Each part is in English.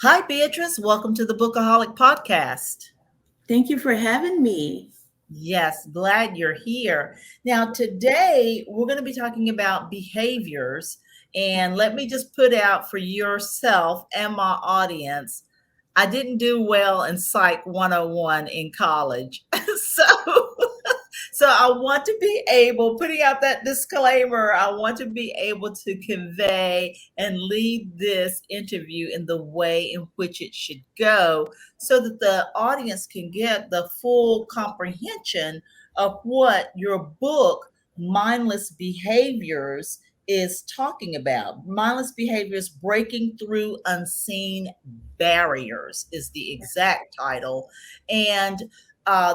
Hi, Beatrice. Welcome to the Bookaholic Podcast. Thank you for having me. Yes, glad you're here. Now, today we're going to be talking about behaviors. And let me just put out for yourself and my audience, I didn't do well in Psych 101 in college. So So I want to be able, putting out that disclaimer, I want to be able to convey and lead this interview in the way in which it should go so that the audience can get the full comprehension of what your book, Mindless Behaviors, is talking about. Mindless Behaviors Breaking Through Unseen Barriers is the exact title. And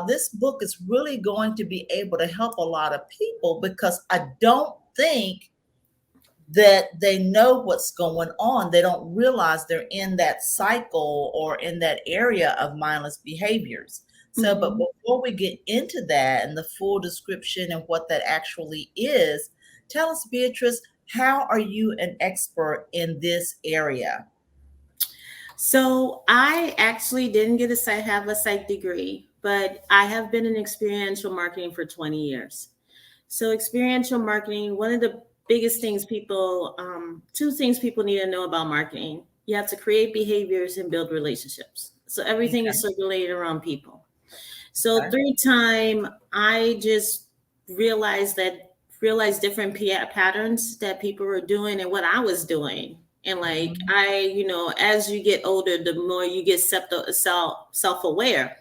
this book is really going to be able to help a lot of people because I don't think that they know what's going on. They don't realize they're in that cycle or in that area of mindless behaviors. So, but Mhm. before we get into that and the full description and what that actually is, tell us, Beatrice, how are you an expert in this area? So I actually didn't have a psych degree, but I have been in experiential marketing for 20 years. So experiential marketing, one of the biggest things two things people need to know about marketing. You have to create behaviors and build relationships. So everything is Okay. circulated around people. So Okay. through time, I just realized that realized different patterns that people were doing and what I was doing. And like Mhm. as you get older, the more you get self aware.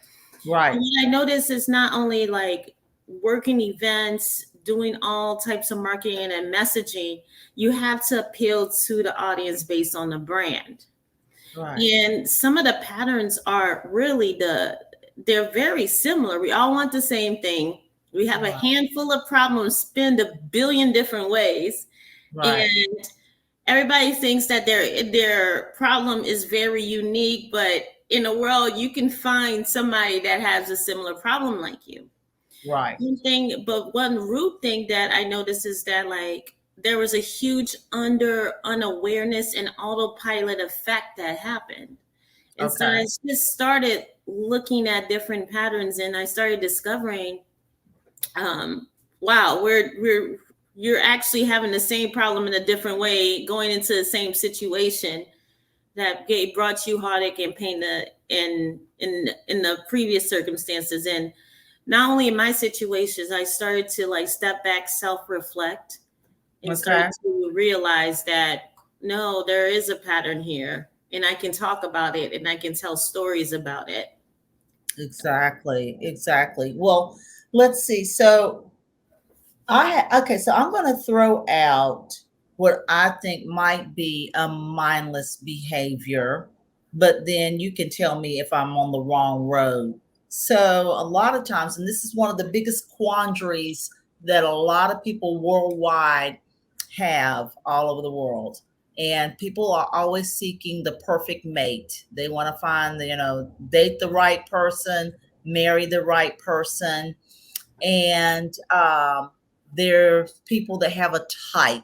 And Right. what I noticed is not only like working events, doing all types of marketing and messaging, you have to appeal to the audience based on the brand. Right. And some of the patterns are really they're very similar. We all want the same thing. We have a Right. handful of problems spin a billion different ways. Right. And everybody thinks that their problem is very unique, but in the world you can find somebody that has a similar problem like you. Right. One root thing that I noticed is that like there was a huge unawareness and autopilot effect that happened. And so Okay. I just started looking at different patterns and I started discovering, um, wow, we're you're actually having the same problem in a different way, going into the same situation brought you heartache and pain in the previous circumstances. And not only in my situations, I started to like step back, self-reflect, and Okay. started to realize that no, there is a pattern here, and I can talk about it and I can tell stories about it. Exactly, exactly. Well, let's see. So okay, so I'm going to throw out what I think might be a mindless behavior, but then you can tell me if I'm on the wrong road. So a lot of times, and this is one of the biggest quandaries that a lot of people worldwide have all over the world. And people are always seeking the perfect mate. They want to find, date the right person, marry the right person. And there's people that have a type.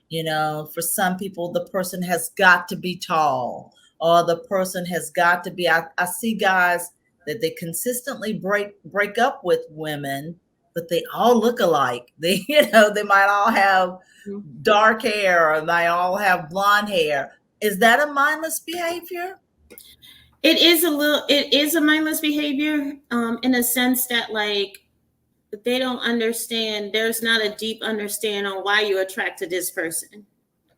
For some people, the person has got to be tall, or the person has got to be. I see guys that they consistently break up with women, but they all look alike. They might all have dark hair, or they all have blonde hair. Is that a mindless behavior? It is a mindless behavior, in a sense that like they don't understand, there's not a deep understanding on why you're attracted to this person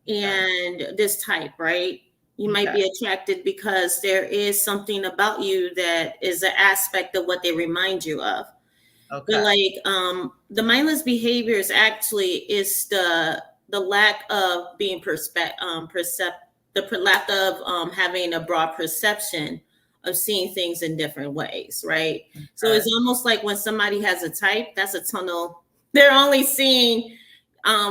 Okay. and this type, right? You might Okay. be attracted because there is something about you that is an aspect of what they remind you of. But Okay. like the mindless behaviors actually is the lack of being lack of having a broad perception of seeing things in different ways, right? So Okay. it's almost like when somebody has a type, that's a tunnel. They're only seeing,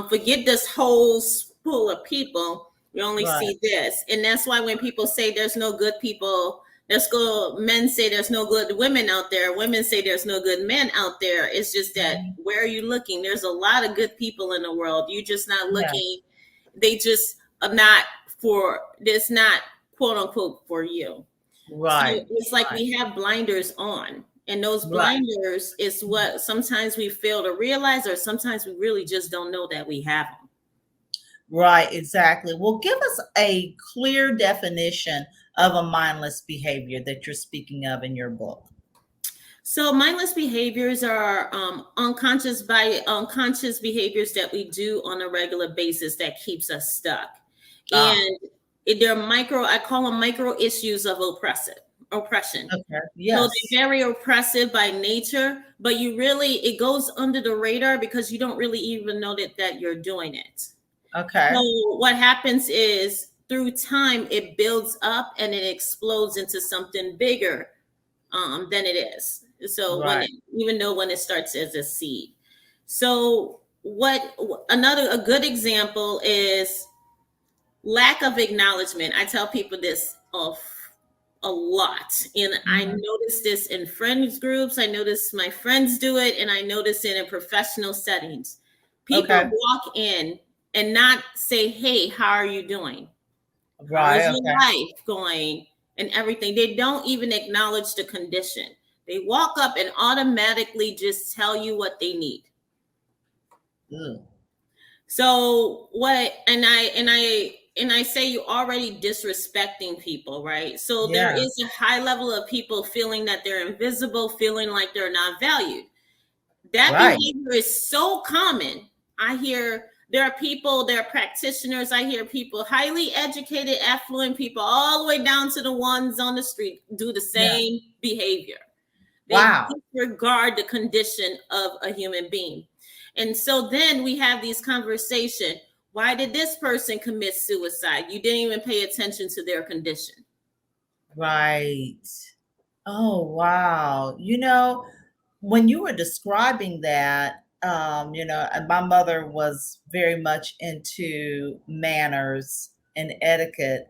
forget this whole pool of people. You only Right. see this, and that's why when people say there's no good people, men say there's no good women out there. Women say there's no good men out there. It's just that Mhm. where are you looking? There's a lot of good people in the world. You're just not Yeah. looking. They just are not for. There's not quote unquote for you. So Right. it's like Right. we have blinders on, and those Right. blinders is what sometimes we fail to realize, or sometimes we really just don't know that we have them. Right, exactly. Well, give us a clear definition of a mindless behavior that you're speaking of in your book. So mindless behaviors are unconscious behaviors that we do on a regular basis that keeps us stuck. Ah, And they're micro, I call them micro issues of oppression. okay. So Yes. they're very oppressive by nature, but it goes under the radar because you don't really even know that you're doing it. Okay. So what happens is through time, it builds up and it explodes into something bigger than it is. So Right. even though when it starts as a seed. So a good example is lack of acknowledgement. I tell people this of a lot, and I Mhm. notice this in friends groups. I notice my friends do it, and I notice it in professional settings. People Okay. walk in and not say, "Hey, how are you doing? How is Right. your Okay. life going?" And everything. They don't even acknowledge the condition. They walk up and automatically just tell you what they need. Ugh. So what and I say you're already disrespecting people, right? So there Yeah. is a high level of people feeling that they're invisible, feeling like they're not valued. That Right. behavior is so common. I hear there are practitioners, I hear people, highly educated, affluent people, all the way down to the ones on the street, do the Yeah. same behavior. They Wow. disregard the condition of a human being. And so then we have these conversations. Why did this person commit suicide? You didn't even pay attention to their condition. Right. Oh, wow. When you were describing that, and my mother was very much into manners and etiquette.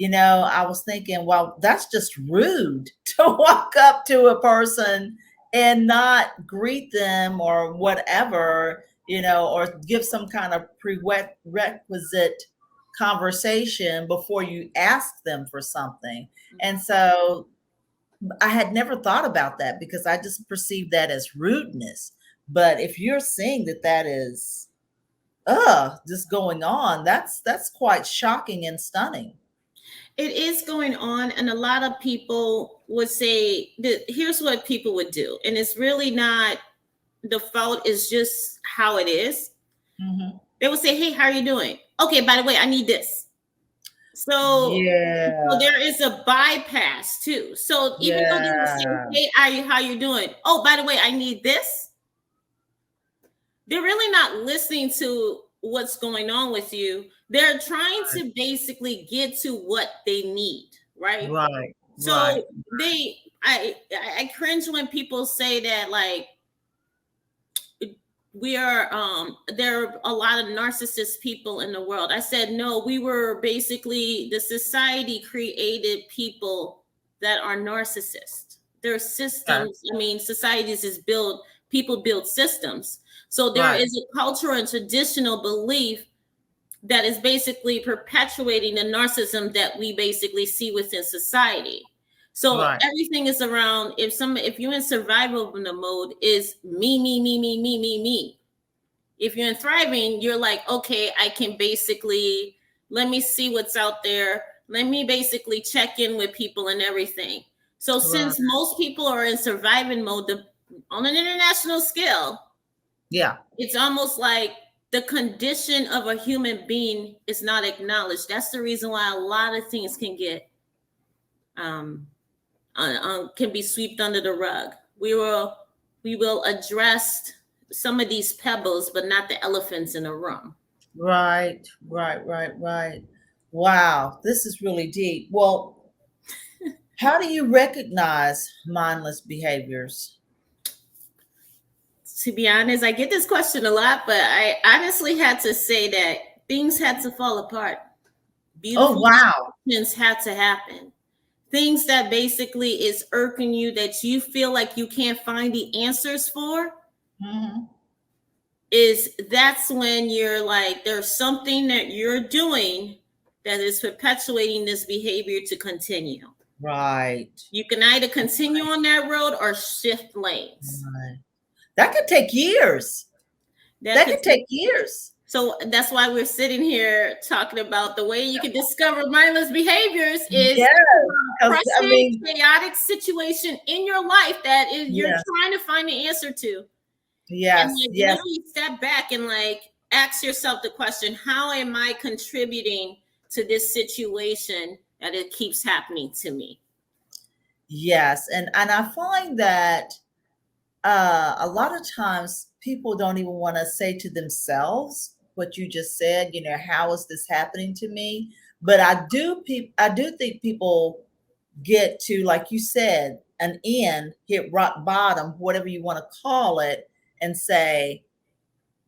I was thinking, well, that's just rude to walk up to a person and not greet them or whatever, or give some kind of prerequisite conversation before you ask them for something. And so I had never thought about that because I just perceived that as rudeness. But if you're seeing that is just going on, that's quite shocking and stunning. It is going on, and a lot of people would say that here's what people would do, and it's really not the fault, is just how it is. Mhm. They would say, "Hey, how are you doing? Okay, by the way, I need this." So Yeah. there is a bypass too. So even though they would say, Yeah. "Hey, how you doing? Oh, by the way, I need this," they're really not listening to what's going on with you. They're trying to basically get to what they need, right? Right. Right. So I cringe when people say that, like, we are there are a lot of narcissist people in the world. I said no, we were basically, the society created people that are narcissists. Their Okay. systems, I mean, societies is built, people build systems. So there Right. is a cultural and traditional belief that is basically perpetuating the narcissism that we basically see within society. So Right. everything is around, if you're in survival mode, is me, me, me, me, me, me, me. If you're in thriving, you're like, okay, I can basically, let me see what's out there. Let me basically check in with people and everything. So Right. since most people are in surviving mode, on an international scale, Yeah. it's almost like the condition of a human being is not acknowledged. That's the reason why a lot of things can get um, can be swept under the rug. We will address some of these pebbles, but not the elephants in the room. Right. Right. Right. Right. Wow. This is really deep. Well, how do you recognize mindless behaviors? To be honest, I get this question a lot, but I honestly had to say that things had to fall apart. Oh, Beautiful wow. things had to happen. Things that basically is irking you, that you feel like you can't find the answers for, Mhm. that's when you're like, there's something that you're doing that is perpetuating this behavior to continue. Right. You can either continue on that road or shift lanes. Right. That could take years. That could take years. So that's why we're sitting here talking about the way you can discover mindless behaviors is frustrating, chaotic situation in your life that is you're trying to find the answer to. Yes. And like literally step back and like ask yourself the question, how am I contributing to this situation that it keeps happening to me? Yes. And I find that a lot of times people don't even want to say to themselves what you just said, you know, how is this happening to me? But I do think people get to, like you said, an end, hit rock bottom, whatever you want to call it, and say,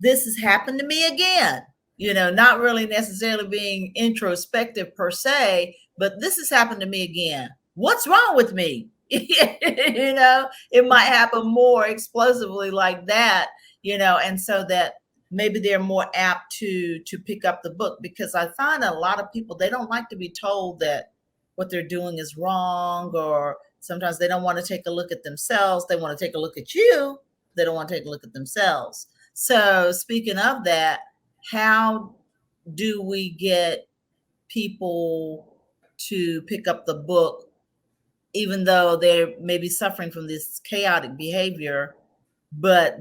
this has happened to me again. You know, not really necessarily being introspective per se, but this has happened to me again. What's wrong with me? You know, it might happen more explosively like that, you know, and so that maybe they're more apt to pick up the book, because I find a lot of people, they don't like to be told that what they're doing is wrong, or sometimes they don't want to take a look at themselves. They want to take a look at you. They don't want to take a look at themselves. So speaking of that, how do we get people to pick up the book, even though they're maybe suffering from this chaotic behavior, but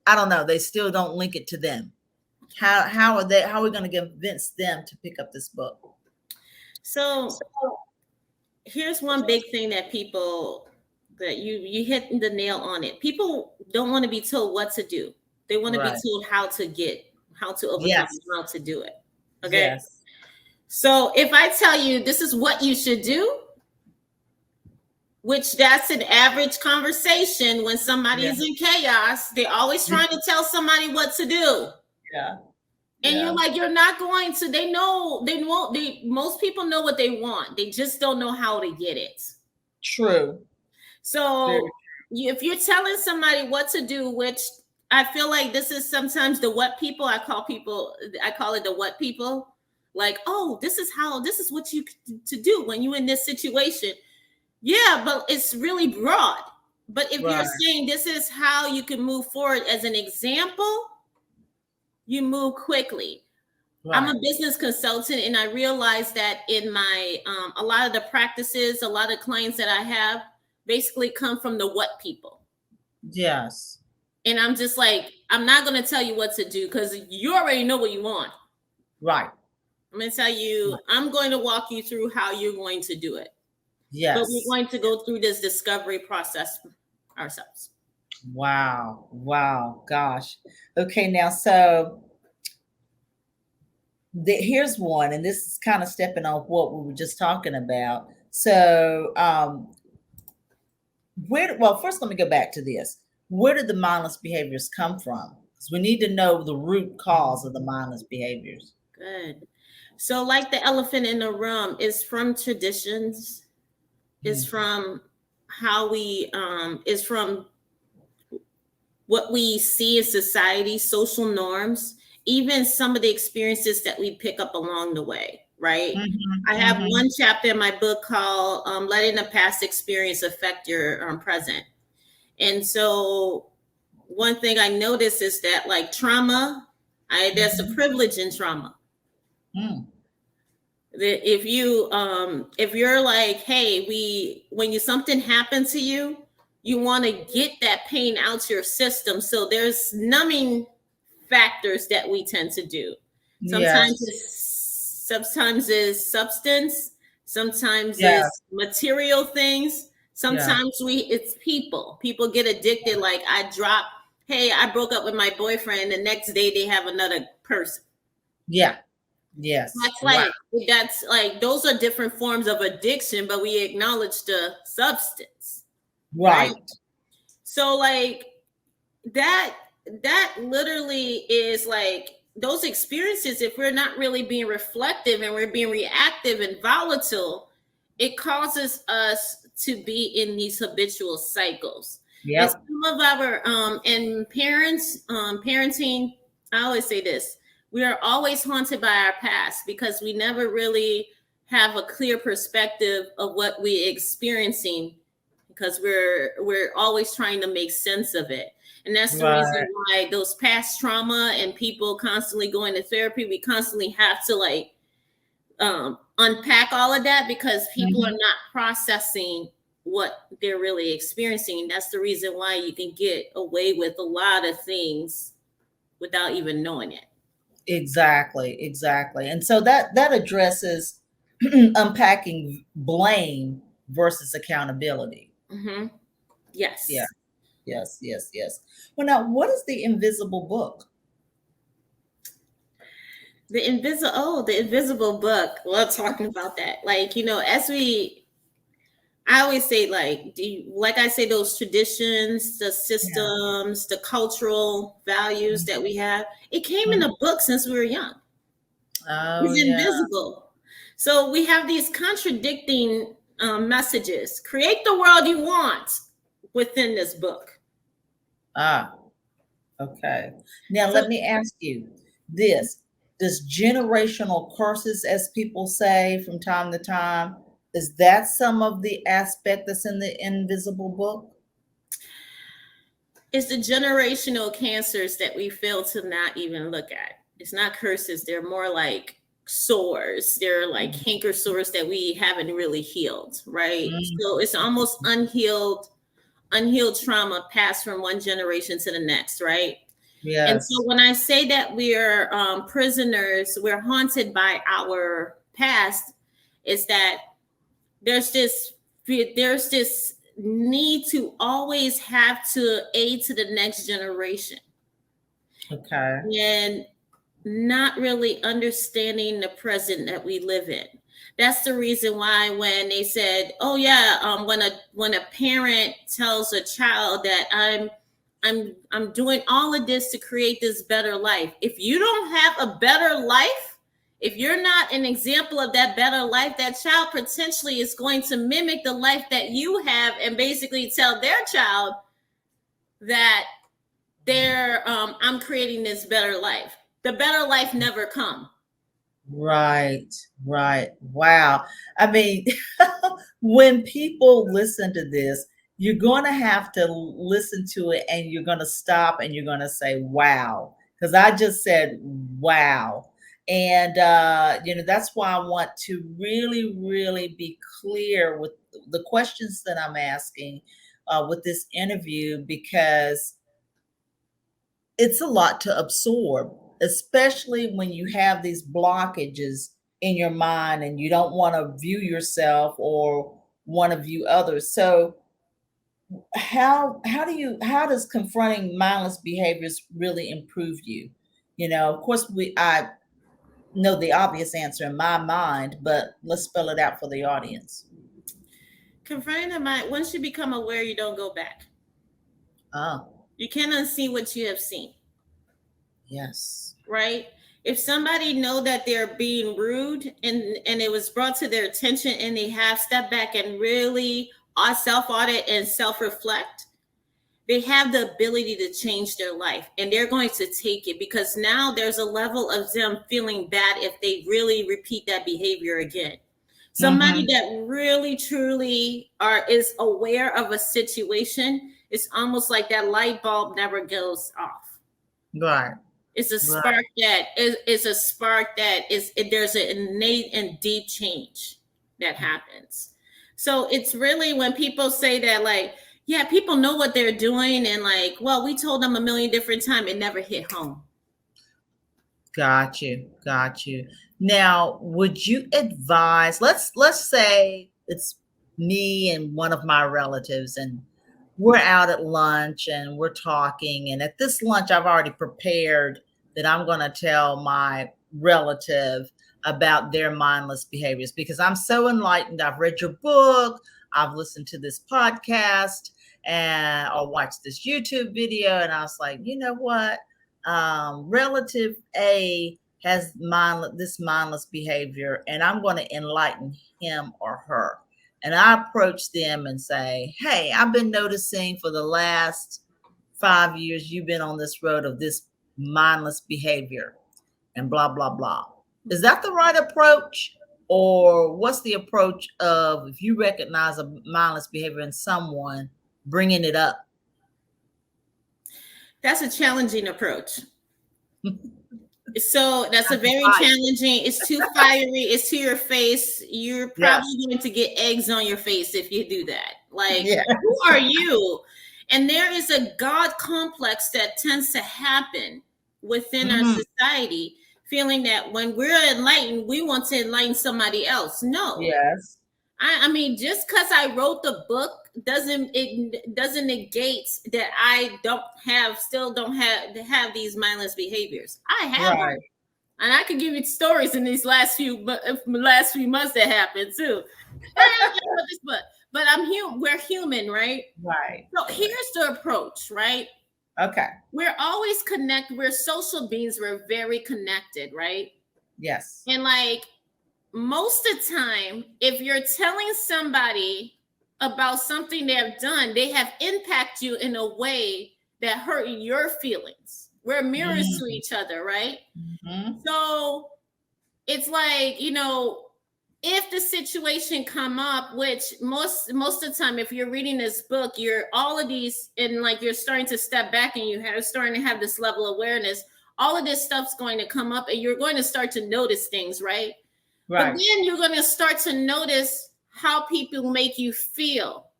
I don't know, they still don't link it to them? How are we going to convince them to pick up this book? So here's one big thing that people, that you hit the nail on it. People don't want to be told what to do. They want to be told how to overcome, how to do it. Okay. Yes. So if I tell you this is what you should do, which that's an average conversation when somebody is in chaos, they're always trying to tell somebody what to do. Yeah. And you're like, you're not going to, most people know what they want. They just don't know how to get it. True. So if you're telling somebody what to do, which I feel like this is sometimes the what people, I call it the what people. Like, oh, this is what you to do when you're in this situation. Yeah, but it's really broad. But if you're saying this is how you can move forward as an example, you move quickly. Right. I'm a business consultant, and I realized that in my a lot of the practices, a lot of clients that I have basically come from the what people. Yes. And I'm just like, I'm not going to tell you what to do because you already know what you want. Right. I'm going to tell you, I'm going to walk you through how you're going to do it. Yes. But we're going to go through this discovery process ourselves. Wow. Wow. Gosh. Okay. Now, so here's one, and this is kind of stepping on what we were just talking about. So, first let me go back to this. Where did the mindless behaviors come from? Because we need to know the root cause of the mindless behaviors. Good. So, like the elephant in the room, is from traditions, is from how we, is from what we see in society, social norms, even some of the experiences that we pick up along the way, right? I have one chapter in my book called Letting the Past Experience Affect Your Present. And so one thing I noticed is that like trauma, there's a privilege in trauma. That if you're like, hey, when something happened to you, you want to get that pain out your system. So there's numbing factors that we tend to do. Sometimes it's substance, sometimes it's material things, sometimes it's people. People get addicted. Like I broke up with my boyfriend, the next day they have another person. Yeah. Yes. That's like those are different forms of addiction, but we acknowledge the substance. Right. So like that literally is like those experiences, if we're not really being reflective and we're being reactive and volatile, it causes us to be in these habitual cycles. And some of our and parenting, I always say this, we are always haunted by our past because we never really have a clear perspective of what we're experiencing, because we're always trying to make sense of it. And that's the Right. reason why those past trauma and people constantly going to therapy, we constantly have to like unpack all of that, because people are not processing what they're really experiencing. That's the reason why you can get away with a lot of things without even knowing it. Exactly. And so that addresses unpacking blame versus accountability. Yes. Yeah. Yes. Well, now, what is the invisible book? The invisible book. Love talking about that. Like, I always say, like, like I say, those traditions, the systems, the cultural values that we have, it came in a book since we were young. Oh, It's yeah. invisible. So we have these contradicting messages. Create the world you want within this book. Okay. Now, let me ask you this. Does generational curses, as people say from time to time, is that some of the aspect that's in the invisible book? It's the generational cancers that we fail to not even look at. It's not curses. They're more like sores. They're like canker sores that we haven't really healed, right? So it's almost unhealed trauma passed from one generation to the next, right? Yes. And so when I say that we're prisoners, we're haunted by our past, is that there's this need to always have to aid to the next generation. Okay. And not really understanding the present that we live in. That's the reason why when they said, "Oh yeah," when a parent tells a child that I'm doing all of this to create this better life. If you don't have a better life, if you're not an example of that better life, that child potentially is going to mimic the life that you have and basically tell their child that I'm creating this better life. The better life never come. Right. Wow. I mean, when people listen to this, you're going to have to listen to it and you're going to stop and you're going to say, wow. Because I just said, wow. And, that's why I want to really, really be clear with the questions that I'm asking with this interview, because it's a lot to absorb, especially when you have these blockages in your mind and you don't want to view yourself or want to view others. So how does confronting mindless behaviors really improve you? Of course I know the obvious answer in my mind, but let's spell it out for the audience. Confronting the mind, once you become aware, you don't go back. Oh. You can't unsee what you have seen. Yes. Right? If somebody know that they're being rude and it was brought to their attention and they have stepped back and really self-audit and self-reflect, they have the ability to change their life, and they're going to take it, because now there's a level of them feeling bad if they really repeat that behavior again. Somebody that really truly is aware of a situation, it's almost like that light bulb never goes off. Right. It's a spark there's an innate and deep change that happens. So it's really when people say that, like, yeah, people know what they're doing, and like, well, we told them a million different times, it never hit home. Got you. Now, would you advise, let's say it's me and one of my relatives, and we're out at lunch and we're talking, and at this lunch I've already prepared that I'm going to tell my relative about their mindless behaviors, because I'm so enlightened. I've read your book, I've listened to this podcast, and I'll watch this YouTube video, and I was like, you know what? Relative A has this mindless behavior, and I'm going to enlighten him or her. And I approach them and say, hey, I've been noticing for the last 5 years you've been on this road of this mindless behavior. and blah, blah, blah. Is that the right approach? Or what's the approach of if you recognize a mindless behavior in someone, bringing it up? That's a challenging approach. So that's a That's very right. challenging. It's too fiery. It's to your face. You're probably Yes. going to get eggs on your face if you do that. Like, Yeah. who are you? And there is a God complex that tends to happen within our Mhm. society, feeling that when we're enlightened, we want to enlighten somebody else. No. Yes. I mean, just because I wrote the book doesn't negate that I still don't have these mindless behaviors. I have them, Right. and I can give you stories in these last few months that happened too. But I'm human. We're human, right? Right. So here's the approach, right? Okay. We're always connected. We're social beings. We're very connected, right? Yes. And like most of the time, if you're telling somebody about something they have done, they have impacted you in a way that hurt your feelings. We're mirrors to each other, right? Mm-hmm. So it's like, if the situation come up, which most of the time, if you're reading this book, you're all of these, and like you're starting to step back and starting to have this level of awareness, all of this stuff's going to come up and you're going to start to notice things, right? Right. But then you're going to start to notice how people make you feel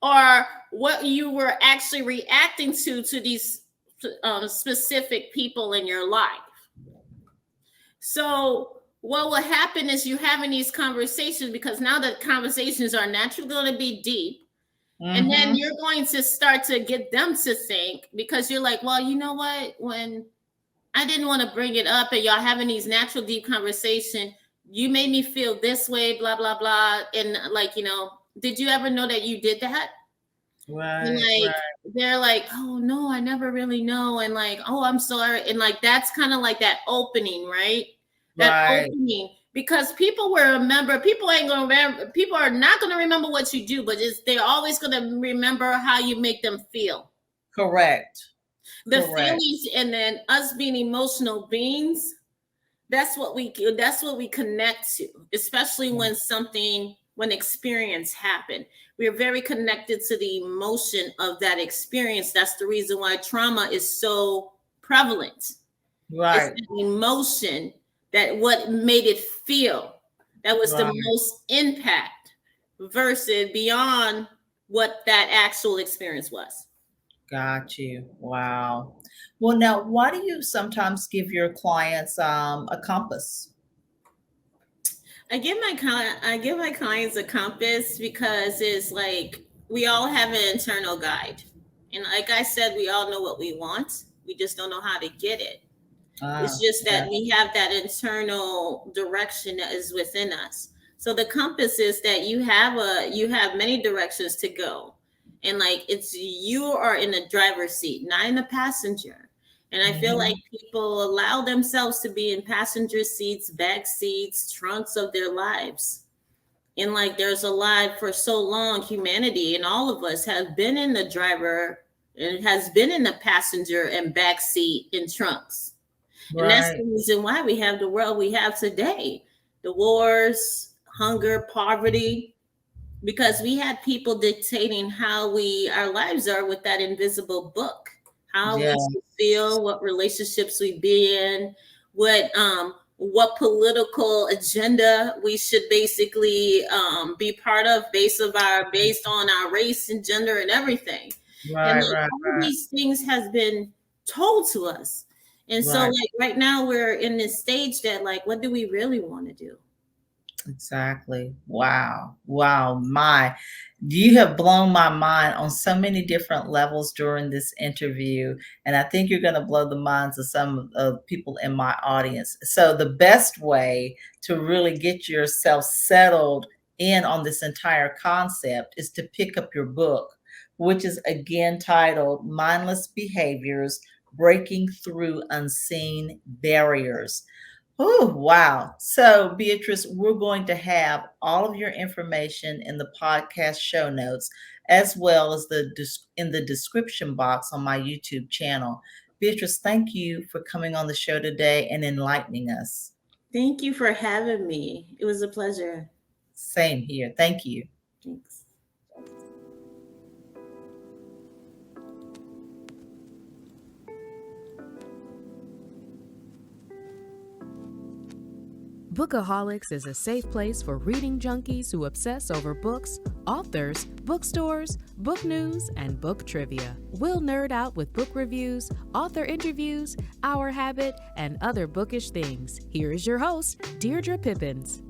or what you were actually reacting to these specific people in your life. So what will happen is you having these conversations, because now the conversations are naturally going to be deep. Mm-hmm. And then you're going to start to get them to think, because you're like, well, you know what? When I didn't want to bring it up and y'all having these natural deep conversation, you made me feel this way, blah, blah, blah. And like, did you ever know that you did that? Right. And like, they're like, oh no, I never really know. And like, oh, I'm sorry. And like, that's kind of like that opening, right? That opening, because people will remember, people ain't going to remember, people are not going to remember what you do, but they're always going to remember how you make them feel. Correct. The feelings, and then us being emotional beings, that's what we connect to, especially when experience happened. We're very connected to the emotion of that experience. That's the reason why trauma is so prevalent. Right. It's the emotion, that what made it feel, that was the most impact versus beyond what that actual experience was. Got you. Wow. Well, now, why do you sometimes give your clients a compass? I give my clients a compass because it's like we all have an internal guide, and like I said, we all know what we want. We just don't know how to get it. It's just that we have that internal direction that is within us. So the compass is that you have many directions to go. And like you are in the driver's seat, not in the passenger. And I feel like people allow themselves to be in passenger seats, back seats, trunks of their lives. And like there's a lot, for so long, humanity and all of us have been in the driver and has been in the passenger and back seat in trunks. And that's the reason why we have the world we have today. The wars, hunger, poverty, because we had people dictating how our lives are with that invisible book, how we should feel, what relationships we be in, what political agenda we should basically be part of based on our race and gender and everything. And all these things has been told to us. And so like right now we're in this stage that like, what do we really want to do? Exactly. Wow. You have blown my mind on so many different levels during this interview. And I think you're going to blow the minds of some of people in my audience. So the best way to really get yourself settled in on this entire concept is to pick up your book, which is again titled Mindless Behaviors, Breaking Through Unseen Barriers. Oh, wow. So, Beatrice, we're going to have all of your information in the podcast show notes, as well as in the description box on my YouTube channel. Beatrice, thank you for coming on the show today and enlightening us. Thank you for having me. It was a pleasure. Same here. Thank you. Thanks. Bookaholics is a safe place for reading junkies who obsess over books, authors, bookstores, book news, and book trivia. We'll nerd out with book reviews, author interviews, our habit, and other bookish things. Here is your host, Deirdre Pippins.